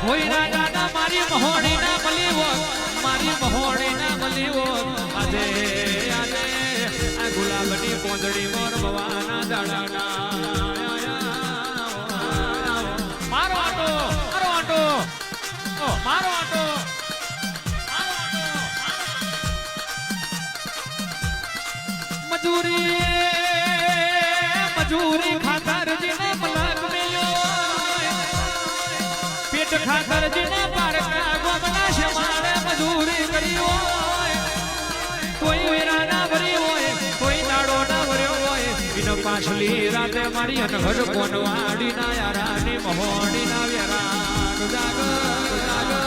હોય રાજા ના મારી મહોણી ના મળી હોત, મારી મહોણી ના મળી હોત. આજે આજે આ ગુલાબની પોંદડી મોર ભવાના દાડાના મારો આટો મારો આટો મારો આટો મજૂરી મજૂરી ખાતર જીને મલક મેલ્યો, પેટ ખાતર જીને પારકા ગોમના છે મારે મજૂરી કરી હોય. કોઈ વેરા ના ભરી હોય, કોઈ દાડો ના ભર્યો હોય, એનો પાછલી રાતે મારી અનઘડ કોનવાડી ના યારાની મહોણી ના વેરા જાગર જાગર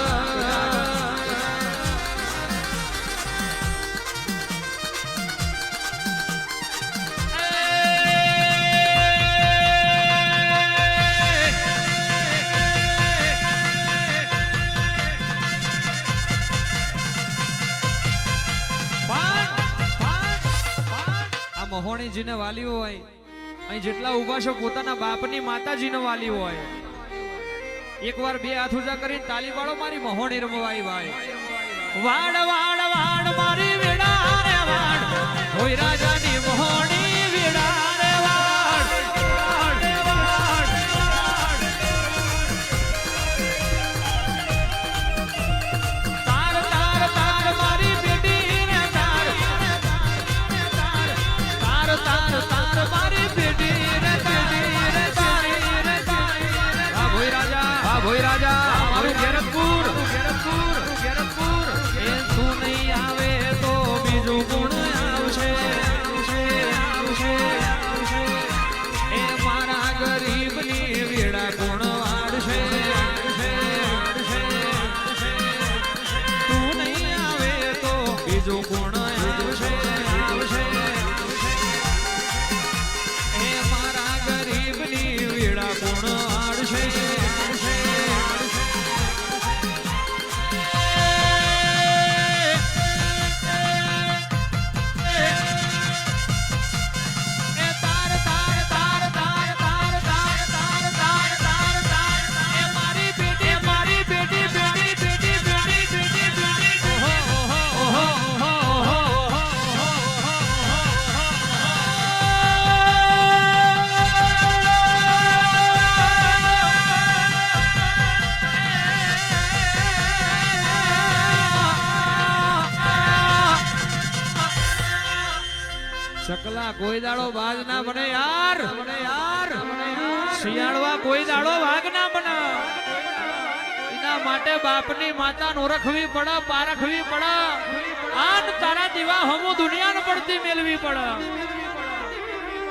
મહોણીજીને વાલી હોય, અહીં જેટલા ઉભા છો પોતાના બાપની માતાજીને વાલી હોય, એકવાર બે હાથ ઊંચા કરીને તાલી પાડો મારી મહોણી રમવાઈ ભાઈ. વાડ વાડ વાડ મારી વેડા રે વાડ, હોય રાજાની મહોણી વેડા રે વાડ. તાર તાર તાર મારી બેટી રે તાર, તાર તાર તાર મારી બેટી રે તારી રે તારી રે તારી. વાહ ભોઈ રાજા, વાહ ભોઈ રાજા, મારું ગેરતપુર ગેરતપુર ગેરતપુર. એ તું નહીં આવે તો બીજું કોણ આવશે આવશે આવશે આવશે. એ મારા ગરીબની વેડા કોણ વાળશે વાળશે વાળશે. તું નહીં આવે તો બીજું કોણ આવશે આવશે. એ મારા ગરીબની વેડા કોણ વાળશે વાળશે વાળશે. ચકલા કોઈ દાડો બાજ ના બને યાર, બને યાર. શિયાળવા કોઈ દાડો વાઘ ના બને. એના માટે બાપની માતા ઓળખવી પડે, પારખવી પડે. આન તારા દીવા હમુ દુનિયાને પડતી મેળવી પડે.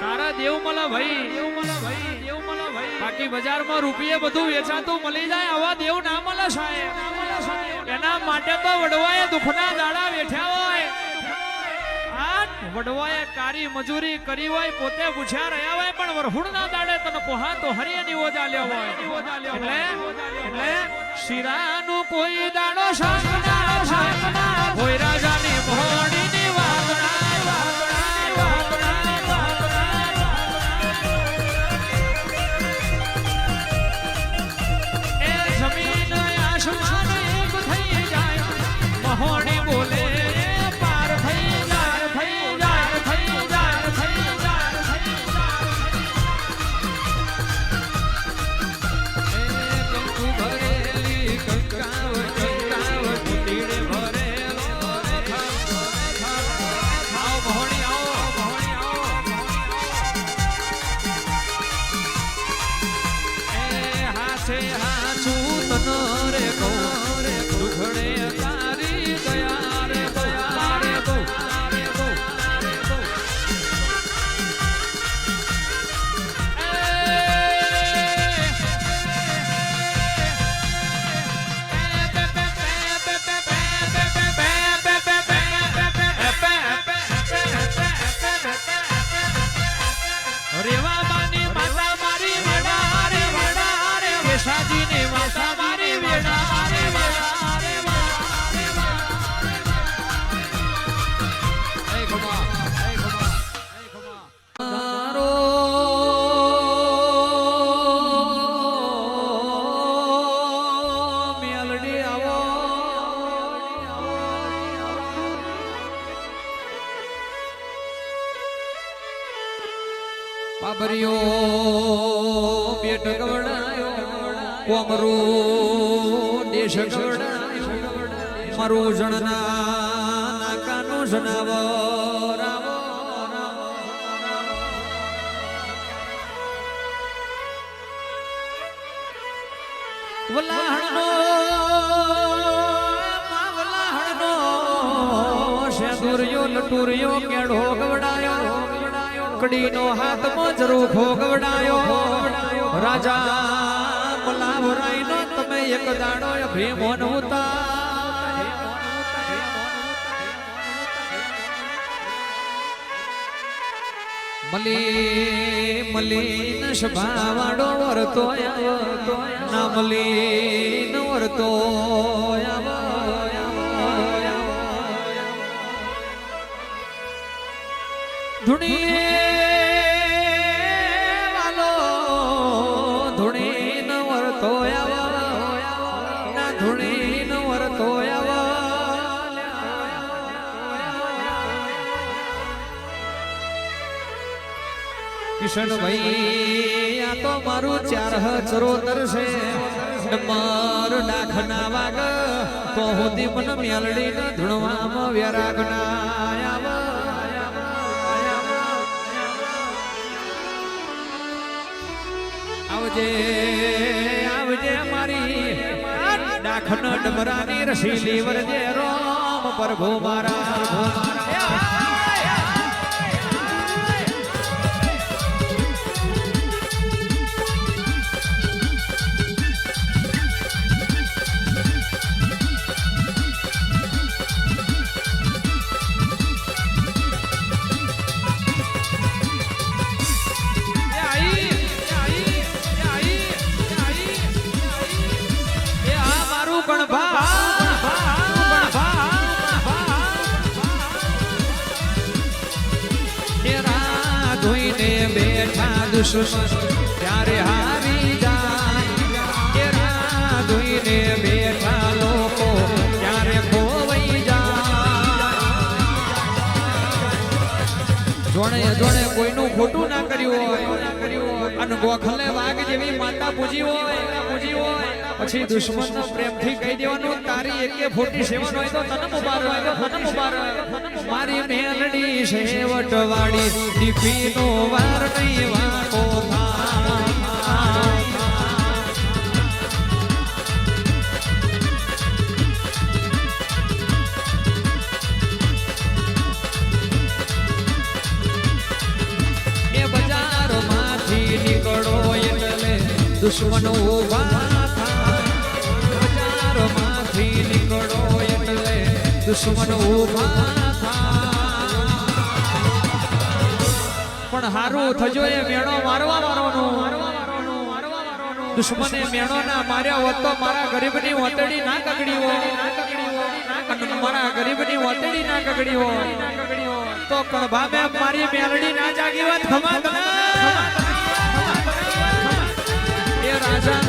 તારા દેવ મળે ભાઈ, દેવ મળે ભાઈ, દેવ મળે ભાઈ. બાકી બજારમાં રૂપિયે બધું વેચાતું મળી જાય, આવા દેવ ના મળે સાહેબ. એના માટે તો વડવાએ દુખના દાડા વેઠ્યા હોય, વડવાએ કારી મજૂરી કરી હોય, પોતે પૂછ્યા રહ્યા હોય, પણ વરહુડ ના દાડે તને કોહા તો હરિયાની ઓજા લ્યો હોય. એટલે શિરાનું કોઈ દાડો શાસના શાસના, કોઈ રાજાની મહોણીની વાગણા વાગણા વાગણા વાગણા. એ જમીન આસમાન એક થઈ જાય, મહોણી બોલે પાર થઈ જાય થઈ જાય થઈ જાય થઈ જાય થઈ જાય. એ કંકુ ભરેલી કંકાવ કંકાવ પુતીડે ભરેલો પાબરિયો બેટ ગવડાયો કોમરો દેશ ગવડાયો મારું જણના નાકાનું જનાવર આવો વલાહણનો વલાહણનો સેંદુરિયો લટુરિયો કેળો ગવડાયો કડીનો હાથમાં જરૂખો ગવડાયો રાજા મલાવરાઈનો તમે એક દાડો ભીમોન ઉતાર મલીન સભાવાળો વરતો ના મલીન વરતો ધૂણી વાલો ધૂણી ન વરતો ના ધૂણી ન વરતો કિશનભાઈ આ તો મારું ચાર ચરોતર છે ડમર ડાખના વાગ તો હોતી મન મેલડી ન ધૂણવામાં વ્યારાગના આવજે આવજે મારી ડાખન ડમરાની રસીલી વરજે રોમ પ્રભુ મારા બેઠા દુશ્મન ત્યારે હારી જાય કેરા ધોઈને બેઠા લોકો ત્યારે ખોવાઈ જાય જોડે જોડે કોઈનું ખોટું ના કર્યું હોય અને ગોખલે વાઘ જેવી માતા પૂજી હોય પછી દુશ્મન પ્રેમથી કહી દેવાનું તારી એકે 47 હોય તો તને મુબારક મારી મેલડી શેવટ વાળી દીપીનો વાર નહીં વાકો એ બજારમાંથી નીકળો એટલે દુશ્મનો ઉભા બજારમાંથી નીકળો એટલે દુશ્મનો ઉભા પણ હારું થજો એ મેણો મારવા વાળોનો દુશ્મને મેણો ના માર્યા હોત તો મારા ગરીબની વતડી ના કગડી હોય મારા ગરીબની વતડી ના કગડી હોય તો કણભા મે મારી મેલડી ના જાગી હોત ખમા એ રાજા